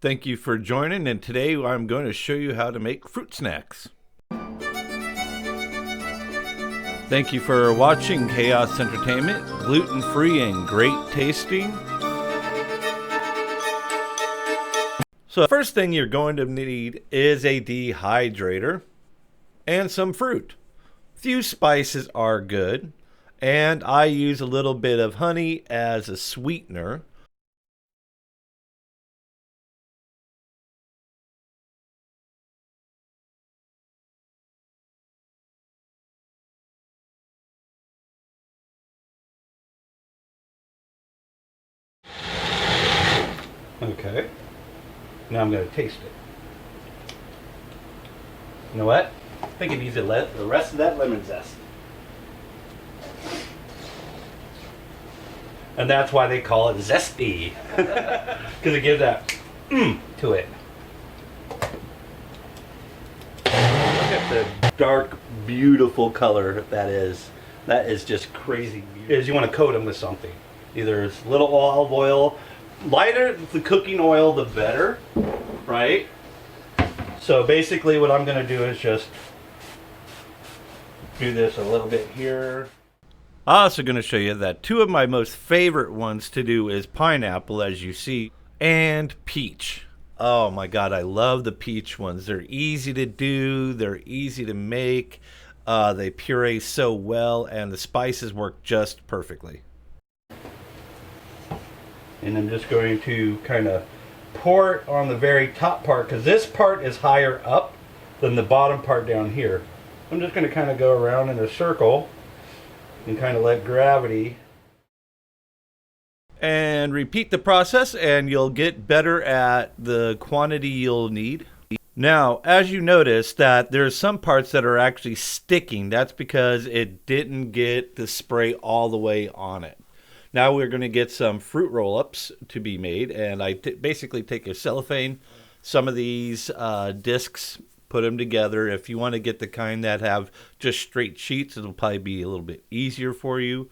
Thank you for joining, and today I'm going to show you how to make fruit snacks. Thank you for watching Chaos Entertainment, gluten-free and great tasting. So the first thing you're going to need is a dehydrator and some fruit. Few spices are good, and I use a little bit of honey as a sweetener. Okay, now I'm going to taste it. You know what? I think it needs the rest of that lemon zest. And that's why they call it zesty. Because it gives that to it. Look at the dark, beautiful color that is. That is just crazy. Is you want to coat them with something. Either it's little olive oil. Lighter the cooking oil, the better, right? So basically what I'm going to do is just do this a little bit here. I'm also going to show you that two of my most favorite ones to do is pineapple, as you see, and peach. Oh my God, I love the peach ones. They're easy to do, they're easy to make, they puree so well, and the spices work just perfectly. And I'm just going to kind of pour it on the very top part, because this part is higher up than the bottom part down here. I'm just going to kind of go around in a circle and kind of let gravity. And repeat the process and you'll get better at the quantity you'll need. Now, as you notice that there's some parts that are actually sticking, that's because it didn't get the spray all the way on it. Now we're going to get some fruit roll-ups to be made, and I basically take a cellophane, some of these discs, put them together. If you want to get the kind that have just straight sheets, it'll probably be a little bit easier for you.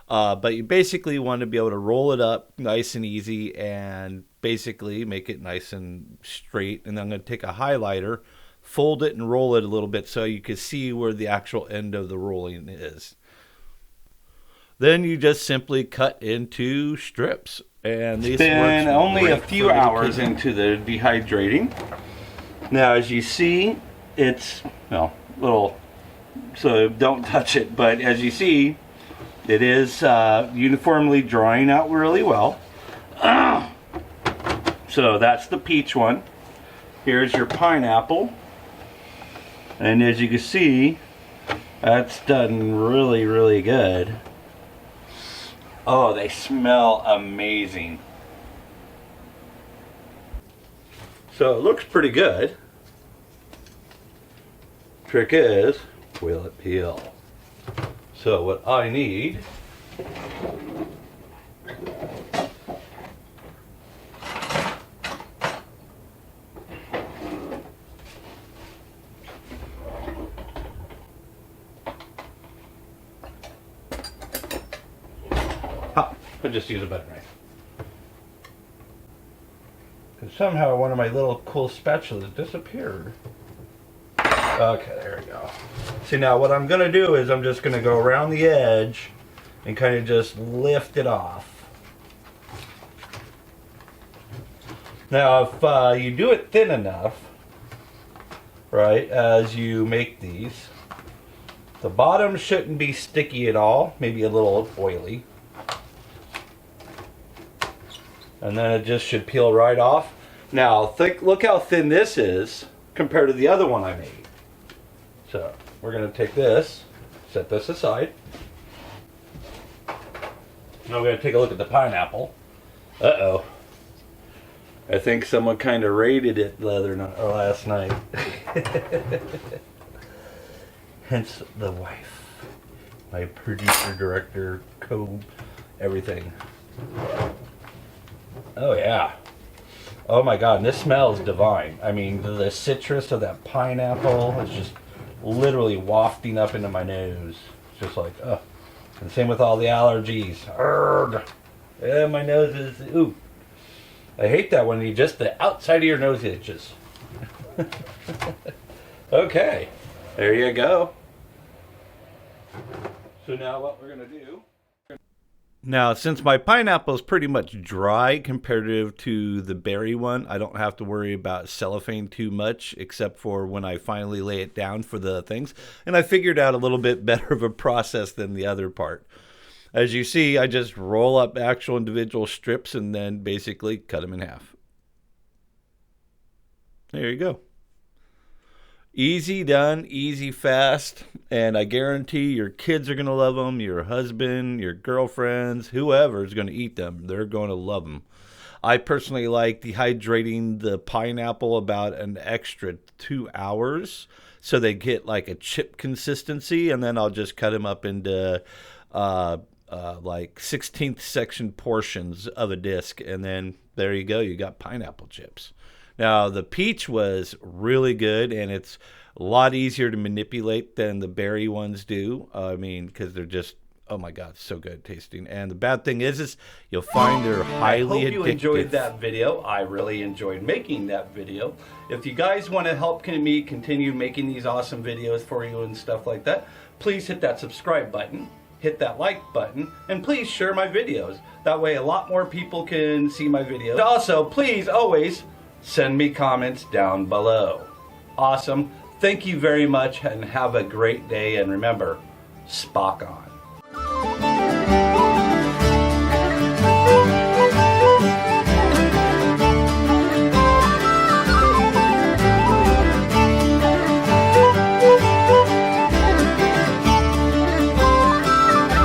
But you basically want to be able to roll it up nice and easy and basically make it nice and straight. And then I'm going to take a highlighter, fold it and roll it a little bit so you can see where the actual end of the rolling is. Then you just simply cut into strips. And this been only a few hours into the dehydrating. Now, as you see, it's little, so don't touch it. But as you see, it is uniformly drying out really well. So that's the peach one. Here's your pineapple, and as you can see, that's done really, really good. Oh, they smell amazing. So it looks pretty good. Trick is, will it peel? So what I need I'll just use a butter knife. And somehow one of my little cool spatulas disappeared. Okay, there we go. See, now what I'm going to do is I'm just going to go around the edge and kind of just lift it off. Now, if you do it thin enough, right, as you make these, the bottom shouldn't be sticky at all, maybe a little oily. And then it just should peel right off. Now, look how thin this is compared to the other one I made. So, we're going to take this, set this aside. Now we're going to take a look at the pineapple. Uh-oh. I think someone kind of raided it last night. Hence the wife. My producer, director, everything. Oh yeah. Oh my God, and this smells divine. I mean, the citrus of that pineapple is just literally wafting up into my nose. It's just like, oh. And same with all the allergies. Urgh. Yeah, my nose is, ooh. I hate that when just the outside of your nose itches. Okay, there you go. So now what we're going to do... Now, since my pineapple is pretty much dry comparative to the berry one, I don't have to worry about cellophane too much, except for when I finally lay it down for the things. And I figured out a little bit better of a process than the other part. As you see, I just roll up actual individual strips and then basically cut them in half. There you go. Easy done, easy fast, and I guarantee your kids are going to love them, your husband, your girlfriends, whoever is going to eat them. They're going to love them. I personally like dehydrating the pineapple about an extra 2 hours so they get like a chip consistency, and then I'll just cut them up into like 16th section portions of a disc, and then there you go. You got pineapple chips. Now, the peach was really good, and it's a lot easier to manipulate than the berry ones do. I mean, because they're just, oh my God, so good tasting. And the bad thing is you'll find they're highly addictive. I hope you enjoyed that video. I really enjoyed making that video. If you guys want to help me continue making these awesome videos for you and stuff like that, please hit that subscribe button. Hit that like button, and please share my videos. That way a lot more people can see my videos. Also, please always send me comments down below. Awesome. Thank you very much and have a great day. And remember, Spock on.